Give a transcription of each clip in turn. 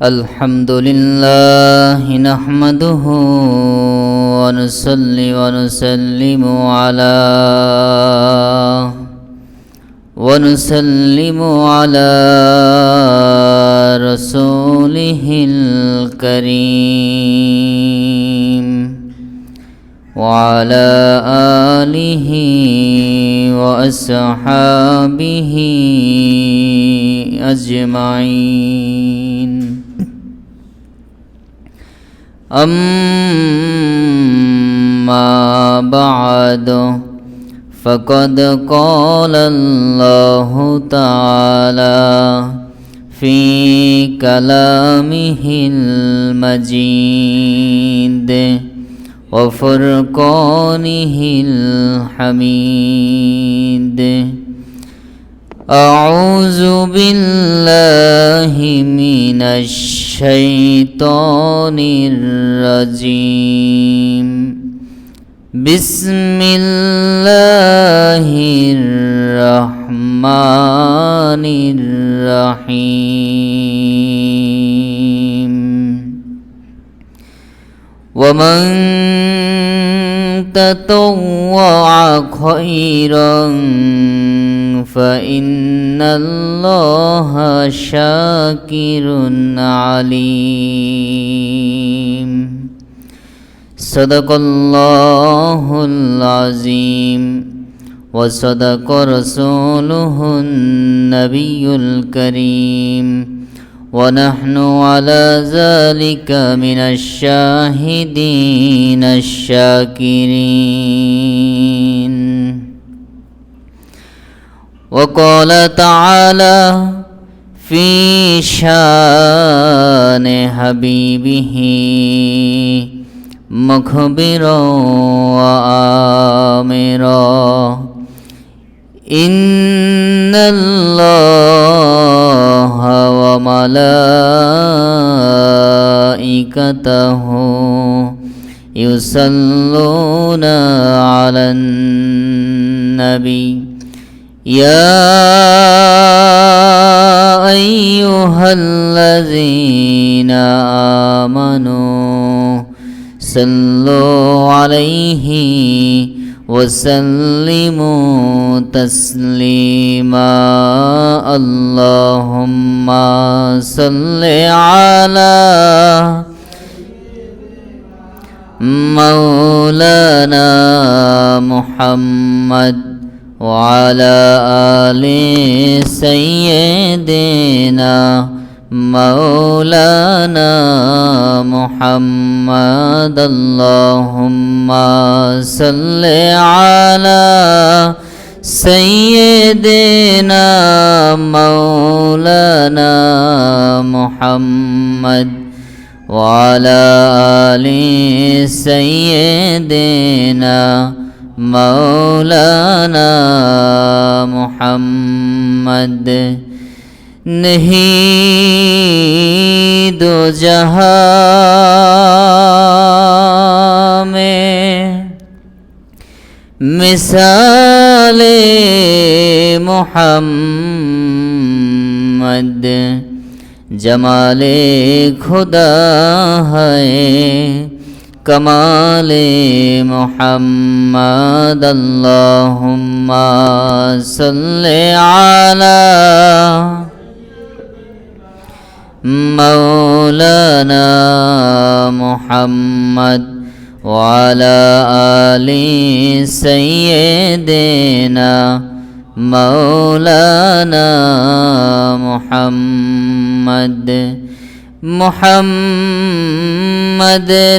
الحمد لله نحمده ونصلي ونسلم على رسوله الكريم وعلى آله وأصحابه أجمعين أما بعد فقد قال الله تعالى في كلامه المجيد وفرقانه الحميد أعوذ بالله من الشيطان الرجيم بسم الله الرحمن الرحيم ومن تطوع خيرا فإن الله شاكر عليم صدق الله العظيم وصدق رسوله النبي الكريم ونحن على ذلك من الشاهدين الشاكرين وقال تعالى في شان حبيبه مخبرا وآمرا إن الله وملائكته يصلون على النبي يا أيها الذين آمنوا صلوا عليه وسلموا تسليما اللهم صل على مولانا محمد وعلى آل سيدنا مولانا محمد اللهم صل على سيدنا مولانا محمد وعلى آل سيدنا مولانا محمد नहीं दो जहां में मिसाले मोहम्मद जमाले खुदा है कमाले मोहम्मद अल्लाहुम्मा सल्ले आला मौलाना मुहम्मद वाला आली सय्यदना मौलाना मुहम्मद मुहम्मद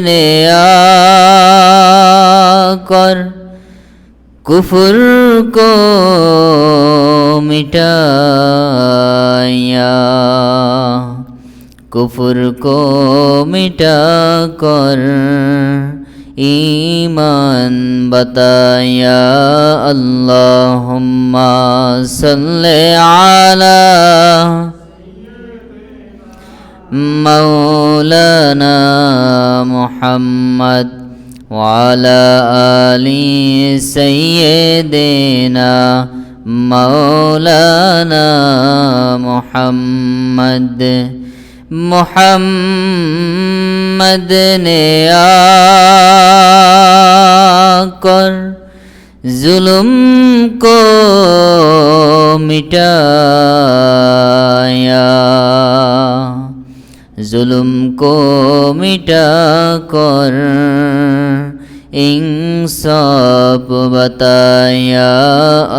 ने आकर कुफ्र को मिटाया कुफ्र को मिटा कर ईमान बताया अल्लाहुम्मा सल्ले आला मौलाना मुहम्मद वाला आली सय्यदना মাওলানা মুহাম্মদ মুহাম্মদ ने आकर जुल्म को मिटाया जुल्म को मिटा कर इंसाफ बताया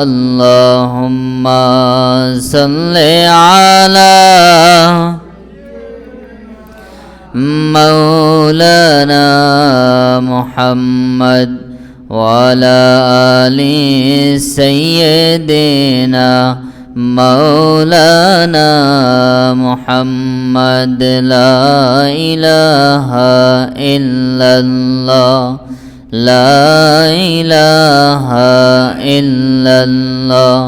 अल्लाहुम्मा सल्ले आला मौलाना मुहम्मद वाला आली सय्यदना मौलाना मुहम्मद ला इलाहा इल्लल्लाह ला इलाहा इल्लल्लाह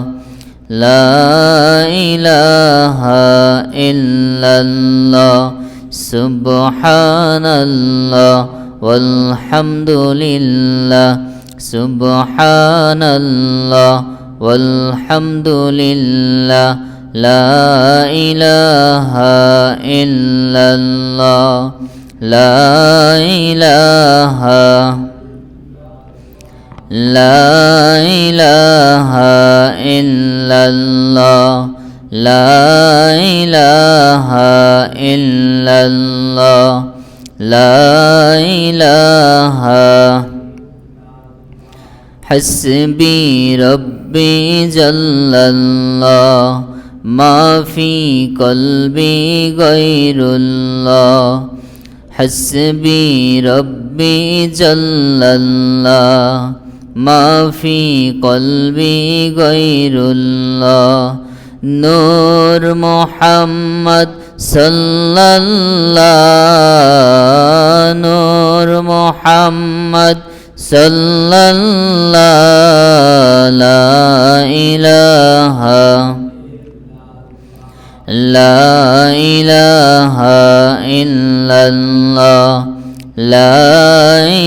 ला इलाहा इल्लल्लाह सुब्हानल्लाह वल्हम्दुलिल्लाह सुब्हानल्लाह वल्हम्दुलिल्लाह ला इलाहा इल्लल्लाह ला इलाहा इल्लल्लाह ला इलाहा इल्लल्लाह ला इलाहा हस्बी रब्बी जल्लल्लाह मा फी क़ल्बी गैरुल्लाह हस्बी रब्बी जल्लल्लाह मा फी क़ल्बी गैरुल्लाह नूर मुहम्मद सल्लल्लाह नूर मुहम्मद सल्लल्लाह ला इलाहा इल्लल्लाह ला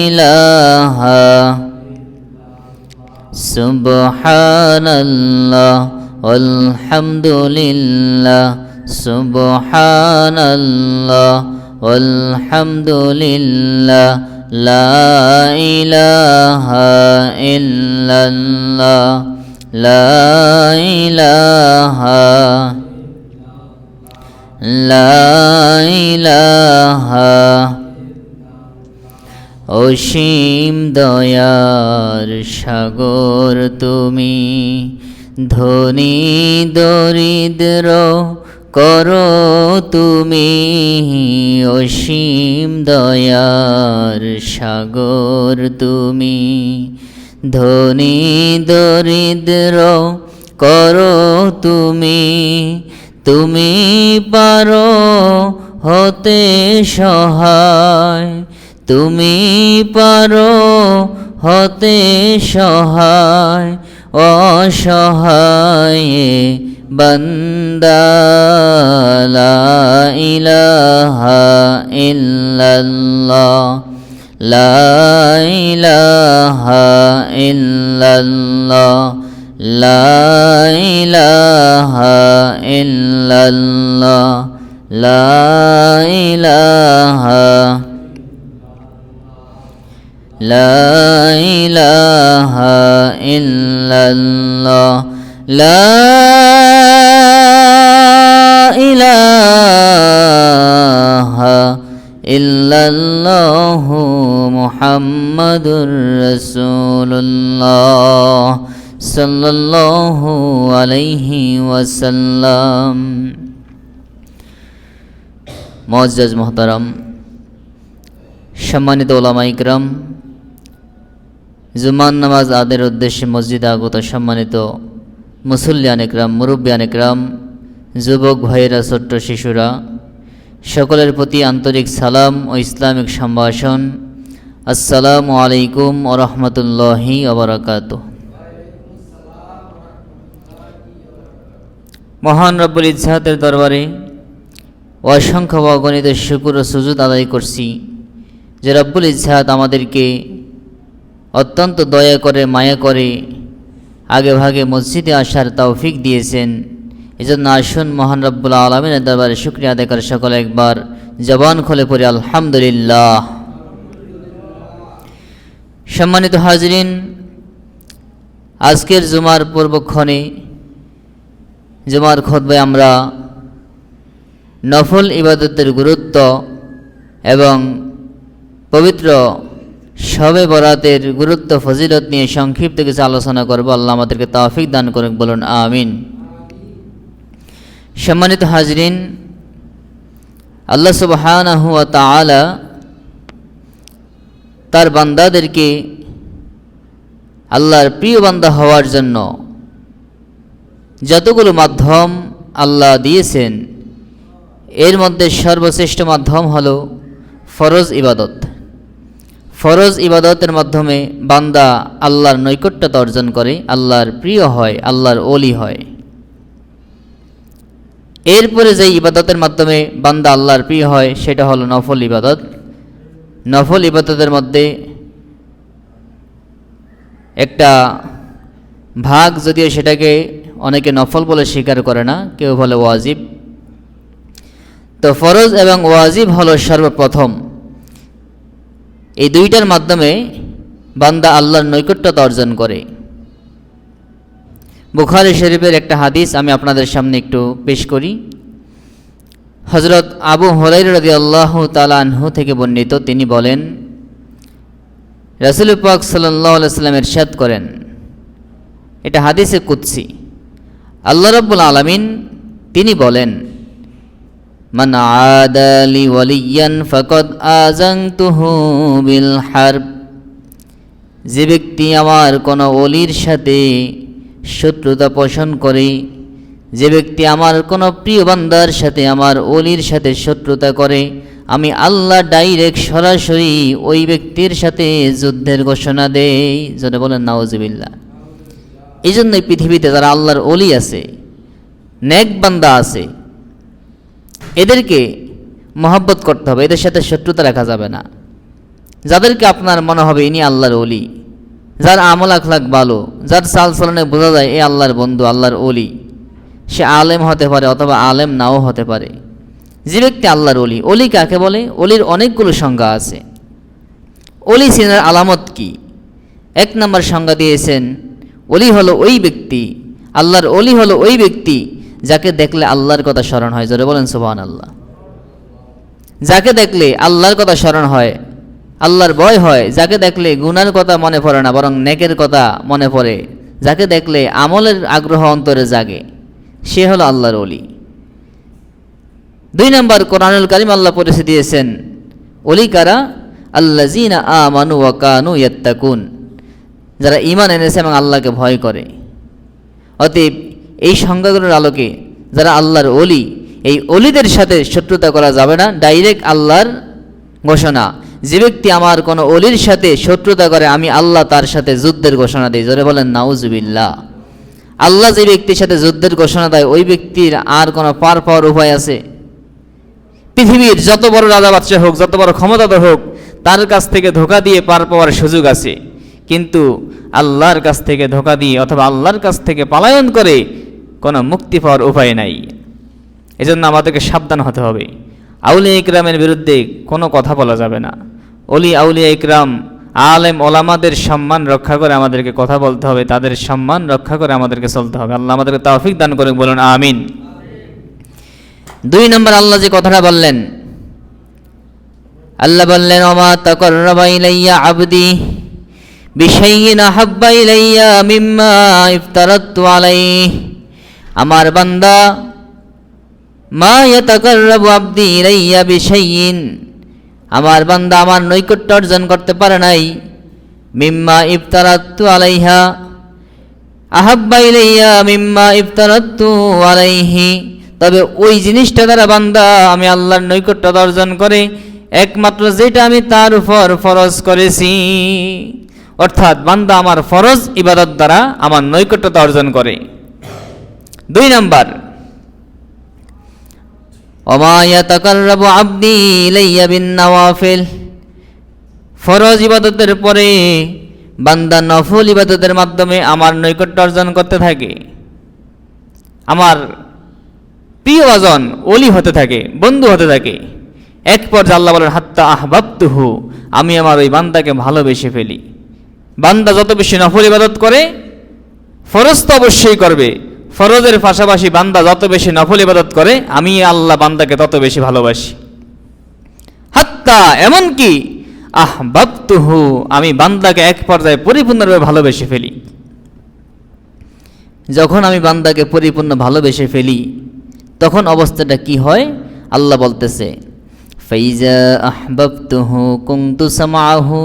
इलाहा सुब्हानल्लाह वल्हम्दुलिल्लाह सुब्हानल्लाह वल्हम्दुलिल्लाह ला इलाहा इल्लल्लाह ला इलाहा অসীম দয়ার সাগর তুমি ধনী দরিদ্র করো তুমি অসীম দয়ার সাগর তুমি ধনী দরিদ্র করো তুমি তুমি পারো হতে সহায় তুমি পারো হতে সহায় অসহায় বান্দা লা ইলাহা ইল্লাল্লাহ লা ইলাহা ইল্লাল্লাহ লা ইলাহা ইল্লাল্লাহ লা ইলাহা লা ইলাহা ইল্লাল্লাহ লা ইলাহা ইল্লাল্লাহ মুহাম্মাদুর রাসূলুল্লাহ সাল্লাল্লাহু আলাইহি ওয়াসাল্লাম। মুআজ্জাজ মুহতারাম, সম্মানিত ওলামা ইকরাম, জুমার নামাজ আদের উদ্দেশ্যে মসজিদে আগত সম্মানিত মুসল্লিয়ান ইকরাম, মুরব্বিয়ান ইকরাম, যুবক ভাইয়েরা, ছোট্ট শিশুরা, সকলের প্রতি আন্তরিক সালাম ও ইসলামিক সম্ভাষণ। আসসালামু আলাইকুম ওয়া রাহমাতুল্লাহি ওয়া বারাকাতুহু। মহান রব্বুল ইজ্জাতের দরবারে অসংখ্য অগণিত শুকর ও সুজুদ আদায় করছি যে রব্বুল ইজ্জাত আমাদেরকে অত্যন্ত দয়া করে, মায়া করে আগে ভাগে মসজিদে আসার তৌফিক দিয়েছেন। এজন্য আসুন মহান রব্বুল আলামিনের দরবারে শুকরিয়া আদায় করে সকলে একবার জবান খুলে পড়ি আলহামদুলিল্লাহ। সম্মানিত হাজরিন, আজকের জুমার পূর্বক্ষণে জুমার খুতবায় আমরা নফল ইবাদতের গুরুত্ব এবং পবিত্র শবে বরাতের গুরুত্ব ফজিলত নিয়ে সংক্ষিপ্ত কিছু আলোচনা করব। আল্লাহ আমাদেরকে তৌফিক দান করুন, বলুন আমিন। সম্মানিত হাজরিন, আল্লাহ সুবহানাহু ওয়া তাআলা তার বান্দাদেরকে আল্লাহর প্রিয় বান্দা হওয়ার জন্য যতগুলো মাধ্যম আল্লাহ দিয়েছেন, এর মধ্যে সর্বশ্রেষ্ঠ মাধ্যম হলো ফরজ ইবাদত। ফরজ ইবাদতের মাধ্যমে বান্দা আল্লাহর নৈকট্যতা অর্জন করে, আল্লাহর প্রিয় হয়, আল্লাহর ওলি হয়। এরপরে যে ইবাদতের মাধ্যমে বান্দা আল্লাহর প্রিয় হয় সেটা হলো নফল ইবাদত। নফল ইবাদতের মধ্যে একটা ভাগ, যদিও সেটাকে অনেকে নফল বলে স্বীকার করে না, কেউ বলে ওয়াজিব। তো ফরজ এবং ওয়াজিব হলো সর্বপ্রথম। এই দুইটার মাধ্যমে বান্দা আল্লাহর নৈকট্যতা অর্জন করে। বুখারী শরীফের একটা হাদিস আমি আপনাদের সামনে একটু পেশ করি। হযরত আবু হুরায়রা রাদিয়াল্লাহু তাআলা আনহু থেকে বর্ণিত, তিনি বলেন, রাসূল পাক সাল্লাল্লাহু আলাইহি ওয়াসাল্লাম ইরশাদ করেন, এটা হাদিসে কুদসি, আল্লাহ রাব্বুল আলামিন তিনি বলেন, মান আদা লি ওয়ালিয়ান ফাকাদ আযানতুহু বিল হারব। যে ব্যক্তি আমার কোনো ওলির সাথে শত্রুতা পোষণ করে, যে ব্যক্তি আমার কোনো প্রিয় বান্দার সাথে, আমার ওলির সাথে শত্রুতা করে, আমি আল্লাহ ডাইরেক্ট সরাসরি ওই ব্যক্তির সাথে যুদ্ধের ঘোষণা দেই। যেটা বলেন নাউজুবিল্লাহ। এই জন্যই পৃথিবীতে যারা আল্লাহর ওলি আছে, নেক বান্দা আছে, এদেরকে মহব্বত করতে হবে, এদের সাথে শত্রুতা রাখা যাবে না। যাদেরকে আপনার মনে হবে ইনি আল্লাহর ওলি, যার আমল আখলাক ভালো, যার চাল চলনে বোঝা যায় এ আল্লাহর বন্ধু, আল্লাহর ওলি, সে আলেম হতে পারে অথবা আলেম নাও হতে পারে। যে ব্যক্তি আল্লাহর ওলি, ওলি কাকে বলে? ওলির অনেকগুলো সংজ্ঞা আছে। ওলি চিনার আলামত কি? এক নম্বর সংজ্ঞা দিয়েছেন, ওলি হলো ওই ব্যক্তি, আল্লাহর ওলি হলো ওই ব্যক্তি যাকে দেখলে আল্লাহর কথা স্মরণ হয়। জোরে বলেন সুবহানাল্লাহ। যাকে দেখলে আল্লাহর কথা স্মরণ হয়, আল্লাহর ভয় হয়, যাকে দেখলে গুনার কথা মনে পড়ে না বরং নেকের কথা মনে পড়ে, যাকে দেখলে আমলের আগ্রহ অন্তরে জাগে, সে হলো আল্লাহর ওলি। দুই নম্বর, কোরআনুল কারীম আল্লাহ পরিচয় দিয়েছেন ওলি কারা? আল্লাযীনা আমানু ওয়া কানু ইয়াত্তাকুন, যারা ঈমান এনেছে এবং আল্লাহকে ভয় করে। অতএব এই সংজ্ঞাগুলোর আলোকে যারা আল্লাহর ওলি, এই ওলিদের সাথে শত্রুতা করা যাবে না, ডাইরেক্ট আল্লাহর ঘোষণা। যে ব্যক্তি আমার কোনো ওলির সাথে শত্রুতা করে, আমি আল্লাহ তার সাথে যুদ্ধের ঘোষণা দিই। জোরে বলেন নাউজুবিল্লাহ। আল্লাহ যে ব্যক্তির সাথে যুদ্ধের ঘোষণা দেয়, ওই ব্যক্তির আর কোনো পার পাওয়ার উপায় আছে? পৃথিবীর যত বড় রাজা বাদশাহ হোক, যত বড় ক্ষমতাধর হোক, তার কাছ থেকে ধোঁকা দিয়ে পার পাওয়ার সুযোগ আছে, কিন্তু আল্লাহর কাছ থেকে ধোঁকা দিয়ে অথবা আল্লাহর কাছ থেকে পলায়ন করে কোনো মুক্তি পাওয়ার উপায় নাই। এজন্য আমাদেরকে সাবধান হতে হবে। আউলিয়া ইকরামের বিরুদ্ধে কোনো কথা বলা যাবে না। ওলি আউলিয়া ইকরাম, আলেম ওলামাদের সম্মান রক্ষা করে আমাদেরকে কথা বলতে হবে, তাদের সম্মান রক্ষা করে আমাদেরকে চলতে হবে। আল্লাহ আমাদেরকে তৌফিক দান করে, বলুন আমিন। দুই নম্বর, আল্লাহ যে কথাটা বললেন, আল্লাহ বললেন, ওমা তাকাররাবা ইলাইয়া আবদি বিশাইইন আহাব্বা ইলাইয়া মিম্মা ইফতারাতু আলাইহি। আমার বান্দা, মা ইয়াতাকাররাবু আবদি ইলাইয়া বিশাইইন, আমার বান্দা আমার নৈকট্য অর্জন করতে পারে নাই, মিম্মা ইফতারাতু আলাইহা, আহাব্বা ইলাইয়া মিম্মা ইফতারাতু আলাইহি, তবে ওই জিনিসটা দ্বারা বান্দা আমি আল্লাহর নৈকট্যতা অর্জন করে একমাত্র যেটা আমি তার উপর ফরজ করেছি। অর্থাৎ বান্দা আমার ফরজ ইবাদত দ্বারা আমার নৈকট্যতা অর্জন করে। দুই নম্বর, ওমা ইয়াতাকাররাবু আবদি ইলাইয়া বিন নওয়াফিল, ফরজ ইবাদতের পরে বান্দা নফল ইবাদতের মাধ্যমে আমার নৈকট্য অর্জন করতে থাকে, আমার প্রিয়জন ওলি হতে থাকে, বন্ধু হতে থাকে। এক পর্যায়ে আল্লাহ বলেন হাত্তা আহবাবতুহু, আমি আমার ওই বান্দাকে ভালোবেসে ফেলি। বান্দা যত বেশি নফল ইবাদত করে, ফরজ তো অবশ্যই করবে, ফরজের পাশাপাশি বান্দা যত বেশি নফল ইবাদত করে, আমি আল্লাহ বান্দাকে তত বেশি ভালোবাসি। হাত্তা এমনকি আহবাবতুহু, আমি বান্দাকে এক পর্যায়ে পরিপূর্ণভাবে ভালোবেসে ফেলি। যখন আমি বান্দাকে পরিপূর্ণ ভালোবেসে ফেলি, তখন অবস্থাটা কি হয়? আল্লাহ বলতেছে ফাইজা আহবাবতুহু কুনতু সামাহু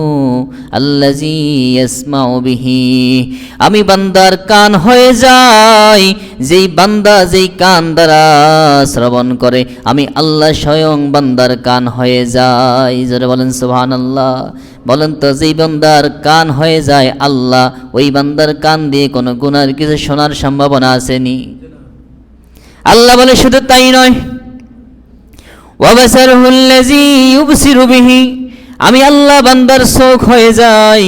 আল্লাযী ইয়াসমাউ বিহি, আমি বান্দার কান হয়ে যাই, যেই বান্দা যেই কান দ্বারা শ্রবণ করে, আমি আল্লাহ স্বয়ং বান্দার কান হয়ে যাই। যারা বলেন সুবহানাল্লাহ। বলেন তো, যেই বান্দার কান হয়ে যায় আল্লাহ, ওই বান্দার কান দিয়ে কোনো গুনার কিছু শোনার সম্ভাবনা আসেনি। আল্লাহ বলে শুধু তাই নয়, ওয়াবাসারহুল্লাযী ইউবসিরু বিহি, আমি আল্লাহ বান্দার চোখ হয়ে যাই,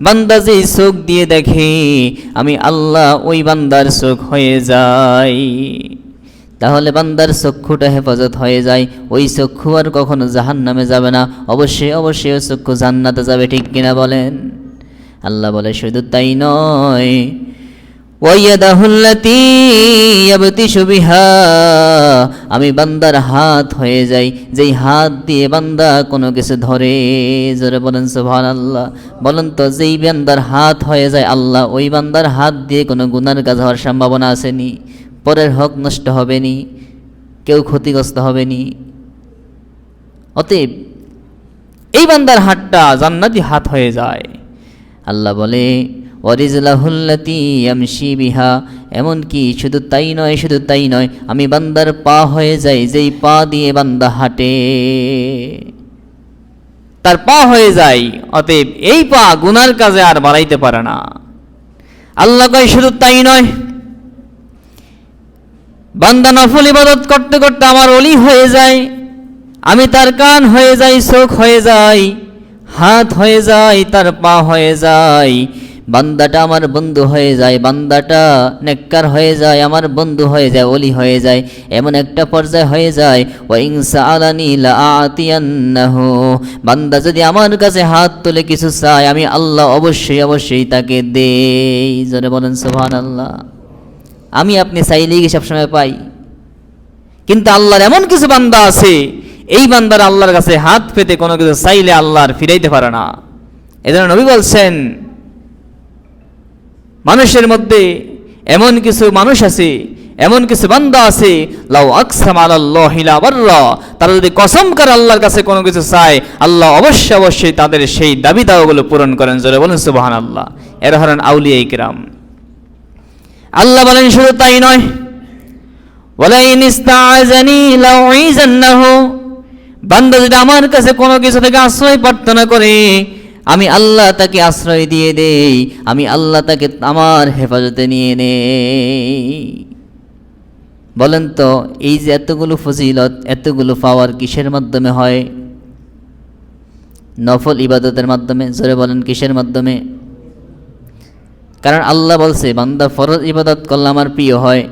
বান্দা যেই চোখ দিয়ে দেখে, আমি আল্লাহ ওই বান্দার চোখ হয়ে যাই। তাহলে বান্দার চক্ষুটা হেফাজত হয়ে যায়, ওই চক্ষু আর কখনো জাহান্নামে যাবে না, অবশ্যই অবশ্যই ওই চক্ষু জান্নাতে যাবে। ঠিক কিনা বলেন? আল্লাহ বলে শুধু তাই নয়, ওয়াইয়াদাহুল্লাতী ইয়াবতিশু বিহা, আমি বান্দার হাত হয়ে যাই, যেই হাত দিয়ে বান্দা কোনো কিছু ধরে। জোরে বলেন সুবহানাল্লাহ। বলেন তো, যেই বান্দার হাত হয়ে যায় আল্লাহ, ওই বান্দার হাত দিয়ে কোনো গুনার কাজ হওয়ার সম্ভাবনা আসেনি, পরের হক নষ্ট হবেনি, কেউ ক্ষতিগ্রস্ত হবেনি। অতএব এই বান্দার হাতটা জান্নাতি হাত হয়ে যায়। আল্লাহ বলে ওয়ারিজলাহুল্লাতী ইয়ামশি বিহা, এমনকি শুধু তাই নয়, শুধু তাই নয়, আমি বান্দার পা হয়ে যাই, যেই পা দিয়ে বান্দা হাঁটে, তার পা হয়ে যায়। অতএব এই পা গুনার কাজে আর বাড়াইতে পারে না। আল্লাহ কয় শুধু তাই নয়, বান্দা নফল ইবাদত করতে করতে আমার ওলি হয়ে যায়, আমি তার কান হয়ে যাই, চোখ হয়ে যাই, হাত হয়ে যায়, তার পা হয়ে যায়। বান্দাটা আমার বন্ধু হয়ে যায়, বান্দাটা নেককার হয়ে যায়, আমার বন্ধু হয়ে যায়, ওলি হয়ে যায়। এমন একটা পর্যায়ে হয়ে যায়, ওয়া ইন সাআলানি লাআতিয়ান্নাহু, বান্দা যদি আমার কাছে হাত তুলে কিছু চায়, আমি আল্লাহ অবশ্যই অবশ্যই তাকে দেই। জোরে বলেন সুবহানাল্লাহ। আমি আপনি চাইলেই কি সবসময় পাই? কিন্তু আল্লাহর এমন কিছু বান্দা আছে, এই বান্দার আল্লাহর কাছে হাত পেতে কোনো কিছু চাইলে আল্লাহর ফিরাইতে পারে না। এজন্য নবী বলছেন, মানুষের মধ্যে এমন কিছু মানুষ আছে, এমন কিছু বান্দা আছে, লাউ আকসাম আলাল্লাহি লা বাররা, তারা যদি কসম করে আল্লাহর কাছে কোনো কিছু চায়, আল্লাহ অবশ্যই অবশ্যই তাদের সেই দাবি দাওয়াগুলো পূরণ করেন। জোরে বলেন সুবহানাল্লাহ। এরা হলেন আউলিয়া ইকরাম। আল্লাহ বলেন শুধু তাই নয়, ওয়ালাইন ইস্তাআযানি লাউইযান্নাহু, বান্দা যদি আমার কাছে কোনো কিছু থেকে আশ্রয় প্রার্থনা করে, আমি আল্লাহ তাকে আশ্রয় দিয়ে দেই, আমি আল্লাহ তাকে আমার হেফাজতে নিয়ে নেই। বলেন তো, এই যে এতগুলো ফজিলত, এতগুলো পাওয়ার কিসের মাধ্যমে হয়? নফল ইবাদতের মাধ্যমে। জোরে বলেন কিসের মাধ্যমে? কারণ আল্লাহ বলছে বান্দা ফরজ ইবাদত করলে আমার প্রিয় হয়,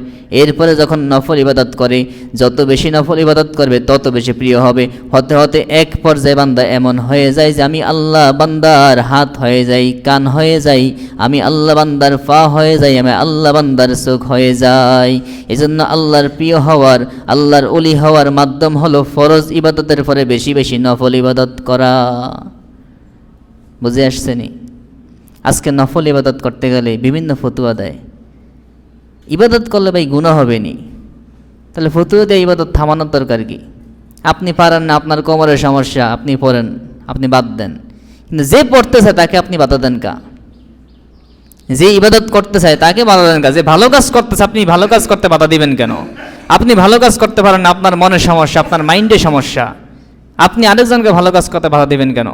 এরপরে যখন নফল ইবাদত করে, যত বেশি নফল ইবাদত করবে তত বেশি প্রিয় হবে। হতে হতে এক পর্যায়ে বান্দা এমন হয়ে যায় যে আমি আল্লাহ বান্দার হাত হয়ে যাই, কান হয়ে যাই, আমি আল্লাহ বান্দার পা হয়ে যাই, আমি আল্লাহ বান্দার চোখ হয়ে যাই। এজন্য আল্লাহর প্রিয় হওয়ার, আল্লাহর ওলি হওয়ার মাধ্যম হলো ফরজ ইবাদতের পরে বেশি বেশি নফল ইবাদত করা। বুঝে আসছেনি? আজকে নফল ইবাদত করতে গেলে বিভিন্ন ফতুয়া দেয়, ইবাদত করলে ভাই গুনাহ হবে নি। তাহলে ফতুয়া দিয়ে ইবাদত থামানোর দরকার কি? আপনি পারেন না, আপনার কোমরের সমস্যা, আপনি পড়েন, আপনি বাদ দেন। কিন্তু যে পড়তেছে তাকে আপনি বাধা দেন কা? যে ইবাদত করতে চায় তাকে বাধা দেন কা? যে ভালো কাজ করতেছে, আপনি ভালো কাজ করতে বাধা দিবেন কেন? আপনি ভালো কাজ করতে পারেন না, আপনার মনের সমস্যা, আপনার মাইন্ডে সমস্যা, আপনি আরেকজনকে ভালো কাজ করতে বাধা দিবেন কেন?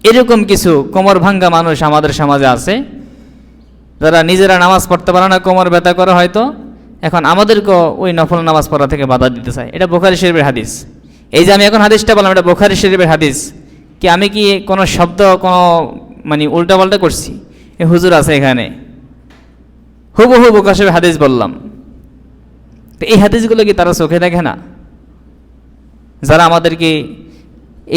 এরকম কিছু কোমর ভাঙ্গা মানুষ আমাদের সমাজে আছে, যারা নিজেরা নামাজ পড়তে পারে না, কোমর ব্যথা করে হয়তো, এখন আমাদেরকেও ওই নফল নামাজ পড়া থেকে বাধা দিতে চায়। এটা বুখারী শরীফের হাদিস। এই যে আমি এখন হাদিসটা বললাম, এটা বুখারী শরীফের হাদিস। কি আমি কি কোনো শব্দ, কোনো মানে উল্টাপাল্টা করছি, এ হুজুর আছে এখানে, হুবহু প্রকাশের হাদিস বললাম। তো এই হাদিসগুলো কি তারা চোখে দেখে না? যারা আমাদেরকে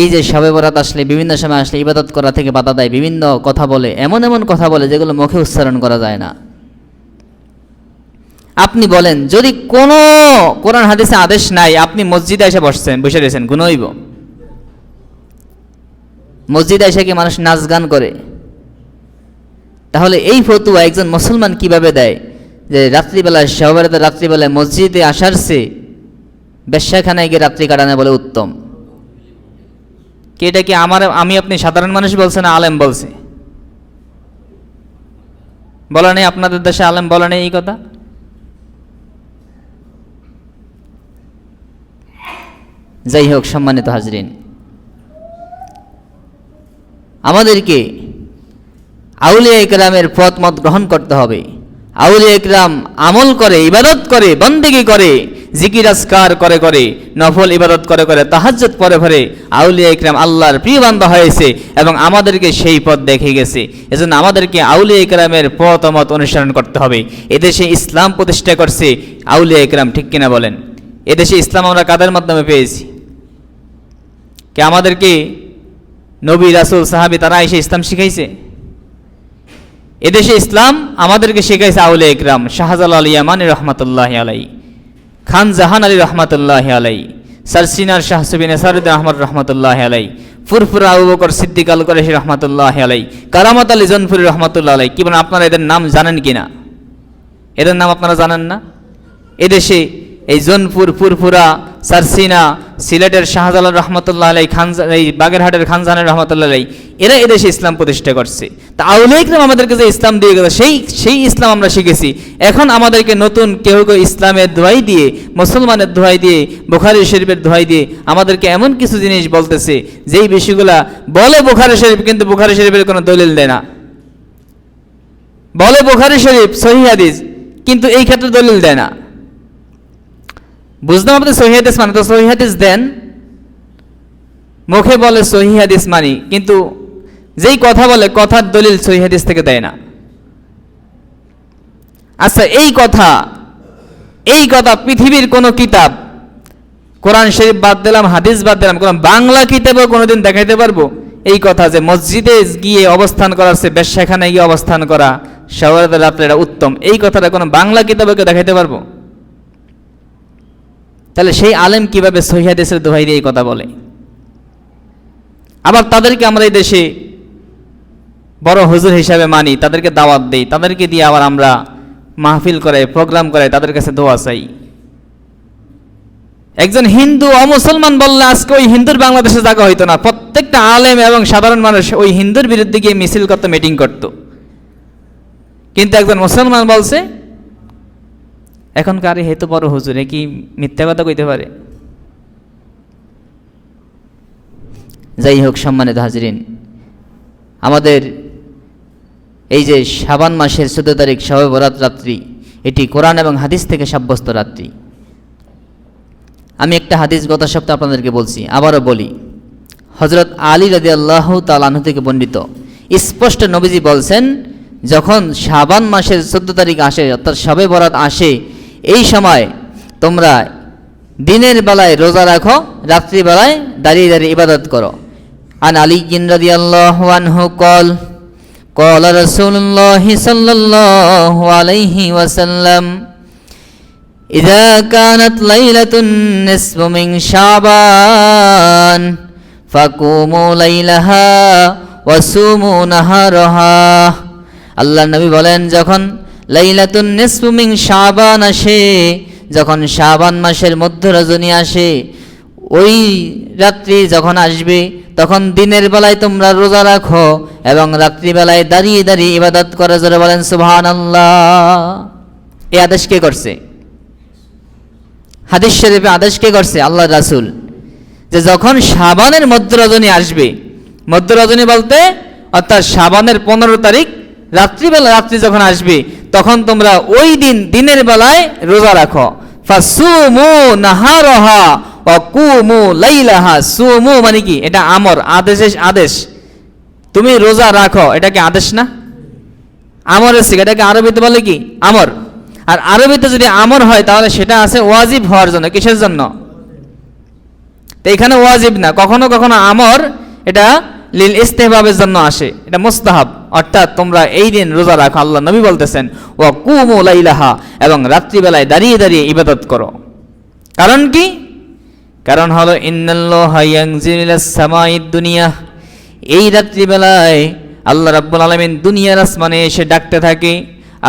এই যে শবে বরাত আসলে, বিভিন্ন সময় আসলে ইবাদত করা থেকে বাধা দেয়, বিভিন্ন কথা বলে, এমন এমন কথা বলে যেগুলো মুখে উচ্চারণ করা যায় না। আপনি বলেন, যদি কোনো কোরআন হাদিসে আদেশ নাই, আপনি মসজিদে এসে বসে রয়েছেন, গুনাহ হইব? মসজিদে এসে কি মানুষ নাচ গান করে? তাহলে এই ফতোয়া একজন মুসলমান কিভাবে দেয় যে রাত্রিবেলায়, শবে বরাতের রাত্রিবেলায় মসজিদে আসার চেয়ে বেশ্যাখানায় গিয়ে রাত্রি কাটানো বলে উত্তম? কি এটা কি আমি আপনি সাধারণ মানুষ বলছে না আলেম বলছে? বলা নেই আপনাদের দেশে আলেম বলা নেই এই কথা? যাই হোক, সম্মানিত হাজরিন, আমাদেরকে আউলিয়া ইকরামের পথ মত গ্রহণ করতে হবে। আউলিয়া ইকরাম আমল করে, ইবাদত করে, বন্দেগী করে, জিকির আজকার করে করে, নফল ইবাদত করে করে, তাহাজ্জুদ পড়ে পড়ে আউলিয়া ইকরাম আল্লাহর প্রিয় বান্দা হয়েছে এবং আমাদেরকে সেই পথ দেখে গেছে। এজন্য আমাদেরকে আউলিয়া ইকরামের পথ মত অনুসরণ করতে হবে। এদেশে ইসলাম প্রতিষ্ঠা করছে আউলিয়া ইকরাম, ঠিক কিনা বলেন? এদেশে ইসলাম আমরা কাদের মাধ্যমে পেয়েছি? কে আমাদেরকে নবী, রাসূল, সাহাবী তারা এসে ইসলাম শিখাইছে? এদেশে ইসলাম আমাদেরকে শেখাইছে আউলিয়া ইকরাম। শাহজালাল ইয়ামানী রহমাতুল্লাহি আলাইহি, খান জাহান আলী রহমাতুল্লাহি আলাইহি, সারসিনার শাহ সুবিন সারুদ্দিন আহমদ রহমাতুল্লাহি আলাইহি, ফুরফুরা আবু বকর সিদ্দিক আল কুরাইশি রহমাতুল্লাহি আলাইহি, কারামত আলী জনপুরি রহমাতুল্লাহি আলাইহি। কি বলেন, আপনারা এদের নাম জানেন কিনা? এদের নাম আপনারা জানেন না? এদেশে এই জনপুর, ফুরফুরা, সারসিনা, সিলেটের শাহজালাল রহমতুল্লাহ আলাই, এই বাগেরহাটের খানজাহানের রহমতুল্লাহ আলাই, এরা এদেশে ইসলাম প্রতিষ্ঠা করছে। তা আউলিয়া ইকরাম আমাদেরকে যে ইসলাম দিয়ে গেছে, সেই ইসলাম আমরা শিখেছি। এখন আমাদেরকে নতুন কেউ কেউ ইসলামের দোহাই দিয়ে, মুসলমানের দোহাই দিয়ে, বুখারী শরীফের দোহাই দিয়ে আমাদেরকে এমন কিছু জিনিস বলতেছে যেই বিষয়গুলা বলে বুখারী শরীফ, কিন্তু বুখারী শরীফের কোনো দলিল দেয় না। বলে বুখারী শরীফ সহিহ হাদিস, কিন্তু এই ক্ষেত্রে দলিল দেয় না। বুঝলাম আপনি সহিহ হাদিস মানে, তো সহিহ হাদিস দেন, মুখে বলে সহিহ হাদিস মানি, কিন্তু যেই কথা বলে কথার দলিল সহিহ হাদিস থেকে দেয় না। আচ্ছা, এই কথা পৃথিবীর কোন কিতাব, কোরআন শরীফ বাদ দিলাম, হাদিস বাদ দিলাম, কোন বাংলা কিতাবেও কোনোদিন দেখাইতে পারবো এই কথা যে মসজিদে গিয়ে অবস্থান করার চেয়ে বেশ্যাখানায় গিয়ে অবস্থান করা শবে বরাতের রাত্রে এটা উত্তম? এই কথাটা কোনো বাংলা কিতাবে দেখাইতে পারবো? তাহলে সেই আলেম কিভাবে সহিহ হাদিসের দোহাই দিয়ে এই কথা বলে? আবার তাদেরকে আমরা এই দেশে বড় হুজুর হিসাবে মানি, তাদেরকে দাওয়াত দেই, তাদেরকে দিয়ে আবার আমরা মাহফিল করাই, প্রোগ্রাম করাই, তাদের কাছে দোয়া চাই। একজন হিন্দু অমুসলমান বললে আজকে ওই হিন্দুর বাংলাদেশে জায়গা হইতো না। প্রত্যেকটা আলেম এবং সাধারণ মানুষ ওই হিন্দুর বিরুদ্ধে গিয়ে মিছিল করতো, মিটিং করতো। কিন্তু একজন মুসলমান বলছে এখনকার হেতু বড় হুজুর, এ কি মিথ্যা কথা কইতে পারে? যাই হোক, সম্মানিত হাজরিন, আমাদের এই যে শাবান মাসের 14 তারিখ শবে বরাত রাত্রি, এটি কোরআন এবং হাদিস থেকে সাব্যস্ত রাত্রি। আমি একটা হাদিস গত সপ্তাহে আপনাদেরকে বলছি, আবারও বলি। হযরত আলী রাদিয়াল্লাহু তাআলা আনহু থেকে বর্ণিত, স্পষ্ট নবীজি বলছেন, যখন শাবান মাসের 14 তারিখ আসে, অর্থাৎ শবে বরাত আসে, এই সময় তোমরা দিনের বেলায় রোজা রাখো, রাত্রিবেলায় দাঁড়িয়ে দাঁড়িয়ে ইবাদত করো। আন আলী রাদিয়াল্লাহু আনহু قال رسول الله صلى الله عليه وسلم إذا كانت ليلة النصف من شعبان فقوموا ليلها وصوموا نهارها। আল্লাহর নবী বলেন, যখন লাইলাতুন নিসফু মিন শাবান আসে, যখন শাবান মাসের মধ্য রজনী আসে, ওই রাত্রি যখন আসবে তখন দিনের বেলায় তোমরা রোজা রাখো এবং রাত্রিবেলায় দাঁড়িয়ে দাঁড়িয়ে ইবাদত করে। জোরে বলেন সুবহানাল্লাহ। এই আদেশ কে করছে? হাদিস শরীফে আদেশ কে করছে? আল্লাহর রাসূল। যে যখন শাবানের মধ্য রজনী আসবে, মধ্য রজনী বলতে অর্থাৎ শাবানের 15 তারিখ রাত্রি যখন আসবে, তখন তোমরা ওই দিনের বেলায় রোজা রাখো। ফাসুমু নাহারাহা ওয়া কুমু লাইলাহা। সুমু মানে কি? এটা আমর, আদেশ। তুমি রোজা রাখো, এটা কি আদেশ না? আমরের সিগা, এটাকে আরবিতে বলে কি? আমর। আর আরবিতে যদি আমর হয় তাহলে সেটা আছে ওয়াজিব হওয়ার জন্য। কিসের জন্য? তো এখানে ওয়াজিব না, কখনো কখনো আমর এটা লিল ইস্তেহবাবের জন্য আসে, এটা মুস্তাহাব, অর্থাৎ তোমরা এই দিন রোজা রাখো। আল্লাহ নবী বলতেছেন ওয়া কুমু লাইলাহা, এবং রাত্রিবেলায় দাঁড়িয়ে দাঁড়িয়ে ইবাদত করো। কারণ কি? কারণ হলো ইন্নাল্লাহা ইয়ানজিলু ইলাস সামাইদ দুনিয়া, এই রাত্রিবেলায় আল্লাহ রাব্বুল আলামিন দুনিয়ার আসমানে এসে ডাকতে থাকে,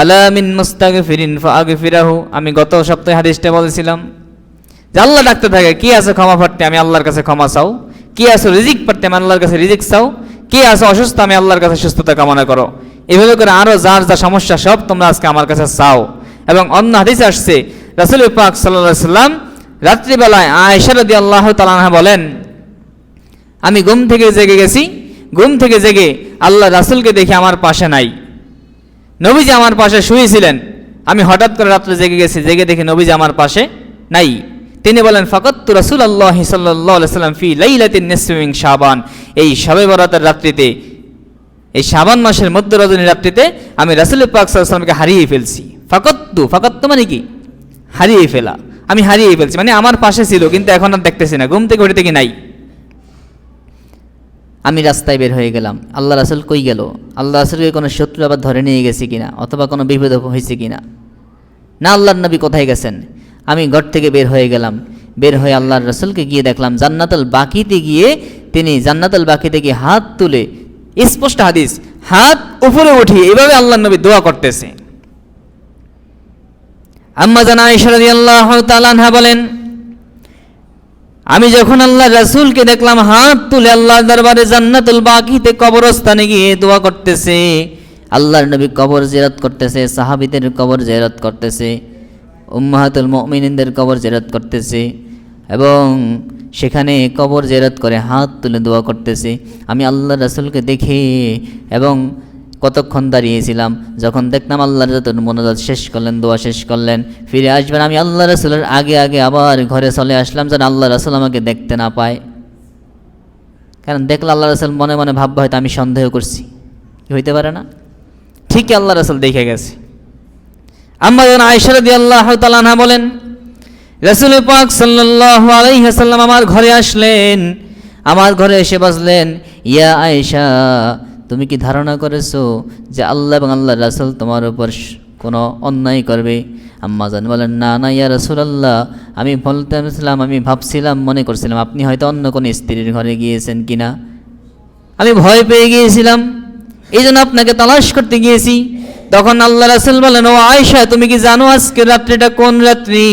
আলা মিন মুস্তাগফিরিন ফাগফিরাহু। আমি গত সপ্তাহে হাদিসটা বলেছিলাম যে আল্লাহ ডাকতে থাকে, কি আছে ক্ষমা পারতে, আমি আল্লাহর কাছে ক্ষমা চাও। কি আছে রিজিক পারতে, আমি আল্লাহর কাছে রিজিক চাও। কি আছে অসুস্থ, আমি আল্লাহর কাছে সুস্থতা কামনা করো। এভাবে করে আরো যার যা সমস্যা সব তোমরা আজকে আমার কাছে চাও। এবং অন্য হাদিসে আসছে রাসূল পাক সাল্লাল্লাহু আলাইহি সাল্লাম রাত্রিবেলায় আয়েশা রাদিয়াল্লাহু তাআলা আনহা বলেন, আমি ঘুম থেকে জেগে গেছি, ঘুম থেকে জেগে আল্লাহ রাসূলকে দেখে আমার পাশে নাই। নবীজি আমার পাশে শুয়েছিলেন, আমি হঠাৎ করে রাত্রে জেগে গেছি, জেগে দেখি নবীজি আমার পাশে নাই। তিনি বলেন ফাকাততু রাসূলুল্লাহ সাল্লাল্লাহু আলাইহি সাল্লাম ফি লাইলাতিন নিসফি মিন শাবান, এই শবে বরাতের রাত্রিতে, এই শাবান মাসের মধ্য রজনীর রাত্রিতে আমি রাসূল পাক সাল্লাল্লাহু আলাইহি সাল্লামকে হারিয়ে ফেলছি। ফাকাততু মানে কি? হারিয়ে ফেলা। আমি হারিয়ে ফেলছি মানে আমার পাশে ছিল কিন্তু এখন আর দেখতেছি না, ঘুম থেকে উঠে থেকে নাই। আমি রাস্তায় বের হয়ে গেলাম, আল্লাহ রাসূল কই গেল? আল্লাহ রাসূলকে কোনো শত্রু আবার ধরে নিয়ে গেছে কিনা, অথবা কোনো বিপদ হয়েছে কিনা, না আল্লাহর নবী কোথায় গেছেন? আমি ঘর থেকে বের হয়ে গেলাম, বের হয়ে আল্লাহর রাসূলকে গিয়ে দেখলাম জান্নাতুল বাকিতে গিয়ে, তিনি জান্নাতুল বাকিতে গিয়ে হাত তুলে, স্পষ্ট হাদিস, হাত উপরে উঠিয়ে এভাবে আল্লাহর নবী দোয়া করতেছে। আম্মা জান আয়েশা রাদিয়াল্লাহু তাআলা আনহা বলেন, আমি যখন আল্লাহর রাসূলকে দেখলাম হাত তুলে আল্লাহর দরবারে জান্নাতুল বাকিতে কবরস্থানে গিয়ে দোয়া করতেছে, আল্লাহর নবী কবর জিয়ারত করতেছে, সাহাবীদের কবর জিয়ারত করতেছে, উম্মাহাতুল মুমিনিনদের কবর জিয়ারত করতেছে, এবং সেখানে কবর জিয়ারত করে হাত তুলে দোয়া করতেছে। আমি আল্লাহর রাসূলকে দেখে এবং কতক্ষণ দাঁড়িয়েছিলাম, যখন দেখলাম আল্লাহ রাসূল মোনাজাত শেষ করলেন, দোয়া শেষ করলেন, ফিরে আসবেন, আমি আল্লাহ রাসূলের আগে আগে আবার ঘরে চলে আসলাম যেন আল্লাহ রাসূল আমাকে দেখতে না পায়। কারণ দেখলে আল্লাহ রাসূল মনে মনে ভাববে হয়তো আমি সন্দেহ করছি, কি হইতে পারে না? ঠিকই আল্লাহ রাসূল দেখে গেছে। আম্মা জান আয়েশা রাদিয়াল্লাহু তাআলা আনহা বলেন, রাসূল পাক সাল্লাল্লাহু আলাইহি ওয়াসাল্লাম আমার ঘরে আসলেন, আমার ঘরে এসে বসলেন, ইয়া আয়েশা, তুমি কি ধারণা করেছো যে আল্লাহ এবং আল্লাহর রাসূল তোমার উপর কোনো অন্যায় করবে? আম্মা জান বলেন, না না ইয়া রাসূলুল্লাহ, আমি বলতেছিলাম, আমি ভাবছিলাম, মনে করছিলাম আপনি হয়তো অন্য কোনো স্ত্রীর ঘরে গিয়েছেন কিনা, আমি ভয় পেয়ে গিয়েছিলাম, এই জন্য আপনাকে তালাশ করতে গিয়েছি। তখন আল্লাহ রাসূল বলেন, ও আয়েশা, তুমি কি জানো আজকের রাত্রিটা কোন রাত্রি?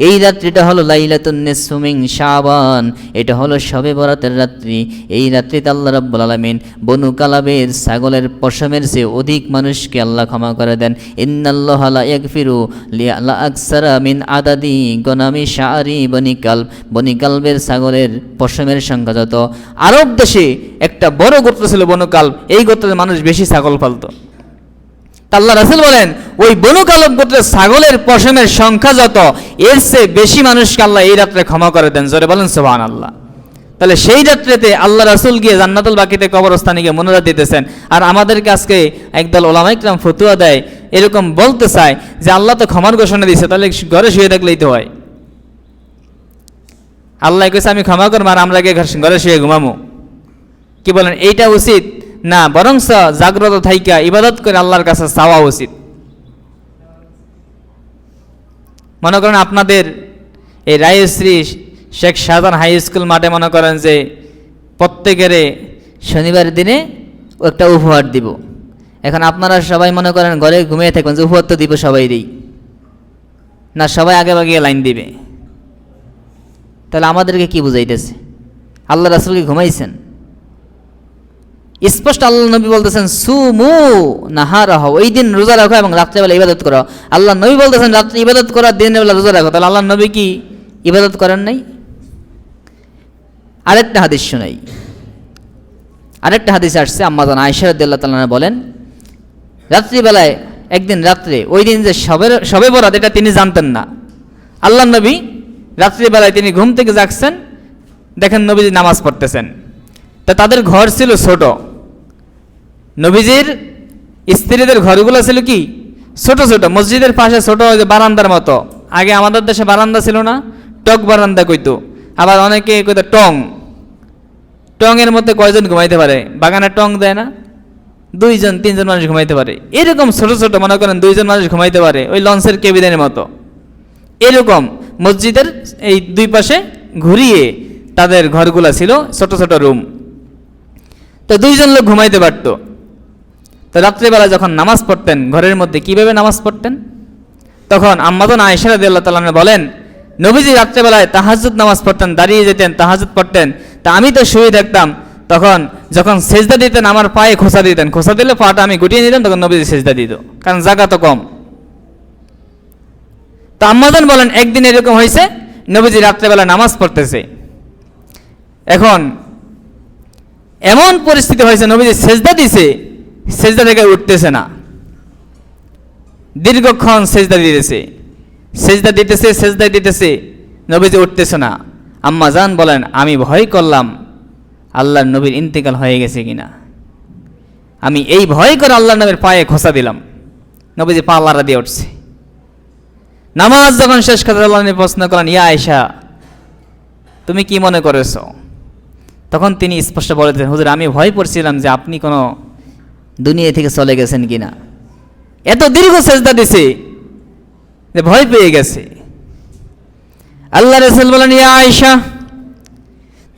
এই রাত্রিটা হলো লাইলাতুন নিসফি মিন শাবান, এটা হলো শবে বরাতের রাত্রি। এই রাত্রিতে আল্লাহ রাব্বুল আলামিন বনু কালাবের ছাগলের পশমের চেয়ে অধিক মানুষকে আল্লাহ ক্ষমা করে দেন। ইন্নাল্লাহা লা ইয়াগফিরু লা আকসারা মিন আদাদি গনামি শাআরি বনি কালবের ছাগলের পশমের সংখ্যা যত। আরব দেশে একটা বড় গোত্র ছিল বনু কালব, এই গোত্রের মানুষ বেশি ছাগল পালত। আল্লাহ রাসূল বলেন, ওই বনু কালব গোত্রের ছাগলের পশমের সংখ্যা যত, এর চেয়ে বেশি মানুষকে আল্লাহ এই রাত্রে ক্ষমা করে দেন। জোরে বলেন সুবহানাল্লাহ। তাহলে সেই রাত্রেতে আল্লাহ রাসূল গিয়ে জান্নাতুল বাকিতে কবরস্থানে গিয়ে মুনাজাত দিতেছেন। আর আমাদেরকে আজকে একদল উলামায়ে কিরাম ফতোয়া দেয়, এরকম বলতে চায় যে আল্লাহ তো ক্ষমার ঘোষণা দিয়েছে, তাহলে ঘরে শুয়ে থাকলেই তো হয়। আল্লাহ কইছে আমি ক্ষমা করব, আর আমরা গিয়ে ঘরে শুয়ে ঘুমামো। কি বলেন, এইটা উচিত না? বরং জাগ্রত থাইকা ইবাদত করে আল্লাহর কাছে চাওয়া উচিত। মনে করেন আপনাদের এই রায়শ্রী শেখ শাহজাহান হাই স্কুল মাঠে মনে করেন যে প্রত্যেকের শনিবার দিনে একটা উপহার দিব। এখন আপনারা সবাই মনে করেন ঘরে ঘুমিয়ে থাকবেন যে উপহার তো দিব সবাই দিই না, সবাই আগে আগে লাইন দিবে। তাহলে আমাদেরকে কি বুঝাইতেছে? আল্লাহ রাসূলকে ঘুমাইছেন? স্পষ্ট আল্লাহ নবী বলতেছেন সুমু নাহারাহ, ওই দিন রোজা রাখো এবং রাত্রেবেলা ইবাদত করো। আল্লাহ নবী বলতেছেন রাত্রে ইবাদত করো, দিনের বেলা রোজা রাখো। তাহলে আল্লাহ নবী কি ইবাদত করেন নাই? আরেকটা হাদিস শোনাই। আরেকটা হাদিস আসছে, আম্মা জান আয়েশা রাদিয়াল্লাহু তাআলা বলেন, রাত্রিবেলায় একদিন রাত্রে, ওই দিন যে শবে বরাত এটা তিনি জানতেন না। আল্লাহ নবী রাত্রিবেলায় তিনি ঘুম থেকে জাগছেন, দেখেন নবীজি নামাজ পড়তেছেন। তা তাদের ঘর ছিল ছোট, নবীজির স্ত্রীদের ঘরগুলো ছিল কি ছোট ছোট, মসজিদের পাশে ছোট ওই যে বারান্দার মতো। আগে আমাদের দেশে বারান্দা ছিল না, টক বারান্দা কইতো, আবার অনেকে কইতো টং। টঙের মধ্যে কয়জন ঘুমাইতে পারে? বাগানে টং দেয় না, 2-3জন মানুষ ঘুমাইতে পারে। এরকম ছোট ছোট মনে করেন 2জন মানুষ ঘুমাইতে পারে, ওই লঞ্চের কেবিনের মতো। এরকম মসজিদের এই দুই পাশে ঘুরিয়ে তাদের ঘরগুলা ছিল, ছোট ছোট রুম। তো 2জন লোক ঘুমাইতে পারত। তো রাত্রিবেলা যখন নামাজ পড়তেন ঘরের মধ্যে কিভাবে নামাজ পড়তেন? তখন আম্মাজান আয়েশা রাদিয়াল্লাহু তাআলা আনহা বলেন, নবীজি রাত্রিবেলায় তাহাজ্জুদ নামাজ পড়তেন, দাঁড়িয়ে যেতেন, তাহাজ্জুদ পড়তেন। তা আমি তো শুয়ে দেখতাম, তখন যখন সেজদা দিতেন আমার পায়ে খোঁচা দিতেন, খোঁচা দিলে পাটা আমি গুটিয়ে নিতাম, তখন নবীজি সেজদা দিত, কারণ জায়গা তো কম। তা আম্মাজান বলেন একদিন এরকম হয়েছে, নবীজি রাত্রেবেলা নামাজ পড়তেছে, এখন এমন পরিস্থিতি হয়েছে নবীজি সেজদা দিছে, সেজদা থেকে উঠতেছে না, দীর্ঘক্ষণ সেজদা দিতেছে, নবীজি উঠতেছে না। আম্মাজান বলেন আমি ভয় করলাম আল্লাহর নবীর ইন্তেকাল হয়ে গেছে কিনা। আমি এই ভয় করে আল্লাহর নবীর পায়ে খোঁচা দিলাম, নবীজি পা লাড়া দিয়ে উঠছে। নামাজ যখন শেষ করে আল্লাহ নবী প্রশ্ন করেন, ইয়া আয়েশা তুমি কি মনে করেছ? তখন তিনি স্পষ্ট বলেছেন, হুজুর আমি ভয় করছিলাম যে আপনি কোনো দুনিয়া থেকে চলে গেছেন কিনা। এত দীর্ঘ সেজদা দিছে যে ভয় পেয়ে গেছে। আল্লাহ রাসূল বলেন, ইয়া আয়েশা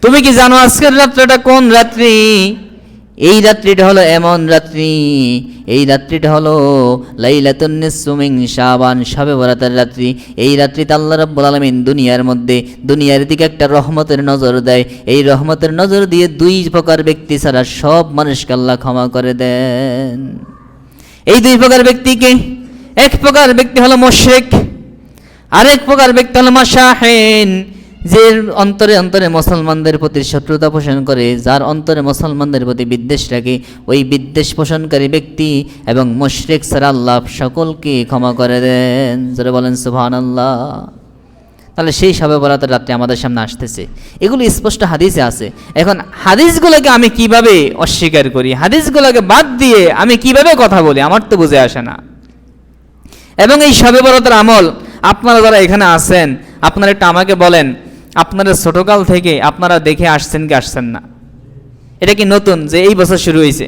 তুমি কি জানো আজকের রাত্রিটা কোন রাত্রি? এই রাত্রিটা হলো এমন রাত্রি, এই রাত্রিটা হলো লাইলাতুন নিসফু মিন শাবান, শবে বরাতের রাত্রি। এই রাত্রিতে আল্লাহ রাব্বুল আলামিন দুনিয়ার দিকে একটা রহমতের নজর দেয়। এই রহমতের নজর দিয়ে 2 প্রকার ব্যক্তি ছাড়া সব মানুষকে আল্লাহ ক্ষমা করে দেন। এই 2 প্রকার ব্যক্তিকে, এক প্রকার ব্যক্তি হলো মুশরিক, আরেক প্রকার ব্যক্তি হলো মাশাহিন, যে অন্তরে অন্তরে মুসলমানদের প্রতি শত্রুতা পোষণ করে, যার অন্তরে মুসলমানদের প্রতি বিদ্বেষ রাখে, ওই বিদ্বেষ পোষণকারী ব্যক্তি এবং মুশরিক ছাড়া আল্লাহ সকলকে ক্ষমা করে দেন। যারা বলেন সুবহানাল্লাহ। তাহলে সেই শবে বরাতের রাত্রে আমাদের সামনে আসতেছে, এগুলো স্পষ্ট হাদিসে আছে। এখন হাদিসগুলোকে আমি কিভাবে অস্বীকার করি, হাদিসগুলোকে বাদ দিয়ে আমি কিভাবে কথা বলি, আমার তো বুঝে আসে না। এবং এই শবে বরাতের আমল আপনারা যারা এখানে আছেন, আপনারা একটু আমাকে বলেন, আপনারা ছোটকাল থেকে আপনারা দেখে আসছেন কি আসছেন না? এটা কি নতুন যে এই বছর শুরু হয়েছে?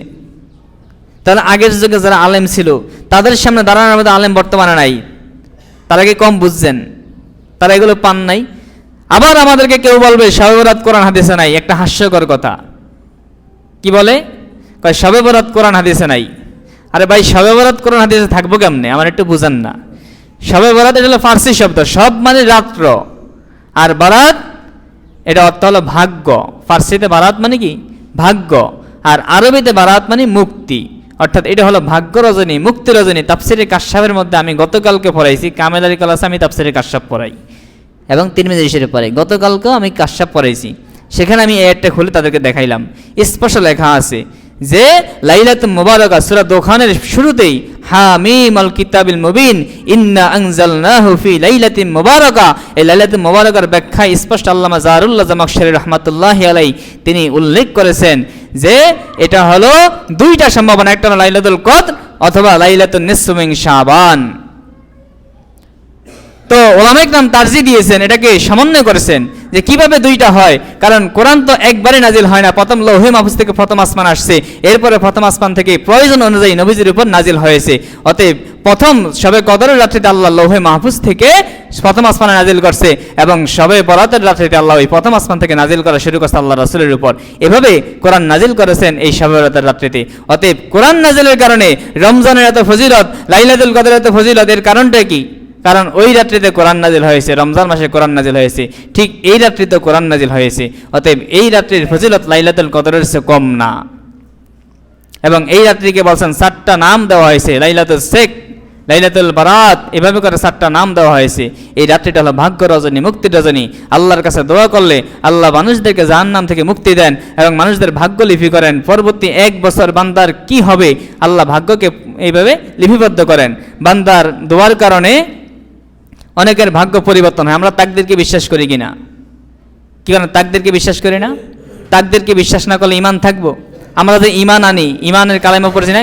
তাহলে আগের যুগে যারা আলেম ছিল তাদের সামনে দাঁড়ানোর মধ্যে আলেম বর্তমানে নাই, তারা কি কম বুঝছেন? তারা এগুলো পান নাই। আবার আমাদেরকে কেউ বলবে শবে বরাত কোরআন হাদিসে নাই। একটা হাস্যকর কথা, কি বলে? শবে বরাত কোরআন হাদিসে নাই। আরে ভাই শবে বরাত কোরআন হাদিসে থাকবো কেমনে? আমার একটু বুঝেন না। শবে বরাত এটা হলো ফার্সি শব্দ, সব মানে রাত্র, আর বারাত এটা অর্থ হলো ভাগ্য। ফার্সিতে বারাত মানে কি? ভাগ্য। আর আরবিতে বারাত মানে মুক্তি, অর্থাৎ এটা হলো ভাগ্য রজনী, মুক্তি রজনী। তাফসিরে কাশফের মধ্যে আমি গতকালকে পড়াইছি, কামেলারি ক্লাসে আমি তাফসিরে কাশফ পড়াই এবং তিরমিজি শরীফে পড়াই। গতকালকেও আমি কাশফ পড়াইছি, সেখানে আমি এই আয়াতটা খুলে তাদেরকে দেখাইলাম। স্পষ্ট লেখা আছে যে লাইলাতুল মুবারাকা, সূরা দোখানের শুরুতেই হামিম আল কিতাবিল মুবিন ইন্না আনজালনাহু ফি লাইলাতিন মুবারাকা। এই লাইলাতুল মুবারাকার ব্যাখ্যা স্পষ্ট আল্লামা জারুল্লাহ জামাখশরী রাহমাতুল্লাহি আলাইহি তিনি উল্লেখ করেছেন যে এটা হলো 2টা সম্ভাবনা, একটা হলো লাইলাতুল কদর অথবা লাইলাতুন নিসফু মিন শাবান। তো ওলামায়ে কেরাম তারজি দিয়েছেন, এটাকে সমন্বয় করেছেন যে কিভাবে 2টা হয়। কারণ কোরআন তো একবারে নাজিল হয় না, প্রথম লৌহে মাহফুজ থেকে প্রথম আসমান আসছে, এরপরে প্রথম আসমান থেকে প্রয়োজন অনুযায়ী নবীজির উপর নাজিল হয়েছে। অতএব প্রথম শবে কদরের রাত্রিতে আল্লাহ লৌহে মাহফুজ থেকে প্রথম আসমানে নাজিল করছে এবং শবে বরাতের রাত্রিতে আল্লাহ ওই প্রথম আসমান থেকে নাজিল করা শুরু করছে আল্লাহ রাসূলের উপর। এভাবে কোরআন নাজিল করেছেন এই শবে বরাতের রাত্রিতে। অতএব কোরআন নাজিলের কারণে রমজানের এত ফজিলত, লাইলাতুল কদরের এত ফজিলত, এর কারণটা কি? কারণ ওই রাত্রিতে কোরআন নাজিল হয়েছে, রমজান মাসে কোরআন নাজিল হয়েছে, ঠিক এই রাত্রিতে কোরআন নাজিল হয়েছে। অতএব এই রাত্রির ফজিলত লাইলাতুল কদরের চেয়ে কম না। এবং এই রাত্রিকে বলছেন 4টা নাম দেওয়া হয়েছে, লাইলাতুল শেখ, লাইলাতুল বারাত, এভাবে করে 4টা নাম দেওয়া হয়েছে। এই রাত্রিটা হলো ভাগ্য রজনী, মুক্তি রজনী। আল্লাহর কাছে দোয়া করলে আল্লাহ মানুষদেরকে জাহান্নাম থেকে মুক্তি দেন এবং মানুষদের ভাগ্য লিপি করেন। পরবর্তী 1 বছর বান্দার কি হবে আল্লাহ ভাগ্যকে এইভাবে লিপিবদ্ধ করেন। বান্দার দোয়ার কারণে অনেকের ভাগ্য পরিবর্তন হয়। আমরা তাকদীরকে বিশ্বাস করি কিনা? কি কারণে তাকদীরকে বিশ্বাস করি না? তাকদীরকে বিশ্বাস না করলে ঈমান থাকবো? আমরা যে ঈমান আনি, ঈমানের কালেমা পড়ছি না,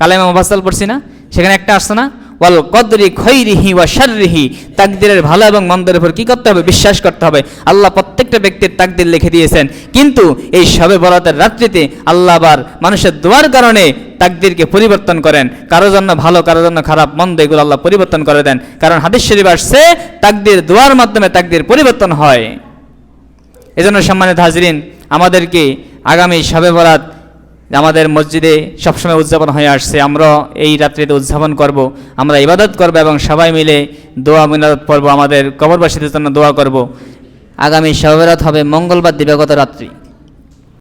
কালেমা মুফাসসাল পড়ছি না, সেখানে একটা আসছে না, ওয়াল কদরি খাইরিহি ওয়া শাররিহি, তাকদীরের ভালো এবং মন্দের উপর কি করতে হবে? বিশ্বাস করতে হবে। আল্লাহ প্রত্যেকটা ব্যক্তির তাকদীর লিখে দিয়েছেন, কিন্তু এই শবে বরাতের রাত্রিতে আল্লাহ আবার মানুষের দোয়ার কারণে তাকদীরকে পরিবর্তন করেন, কারোর জন্য ভালো কারোর জন্য খারাপ মন্দ এগুলো আল্লাহ পরিবর্তন করে দেন। কারণ হাদিস শরীফ আসছে তাকদীর দোয়ার মাধ্যমে তাকদীর পরিবর্তন হয়। এজন্য সম্মানিত হাজরিন, আমাদেরকে আগামী শবে বরাত আমাদের মসজিদে সবসময় উদযাপন হয়ে আসছে, আমরা এই রাত্রিতে উদযাপন করব, আমরা ইবাদত করব এবং সবাই মিলে দোয়া মিলাদ পড়ব, আমাদের কবরবাসীদের জন্য দোয়া করব। আগামী শবে বরাত হবে মঙ্গলবার দিবাগত রাত্রি।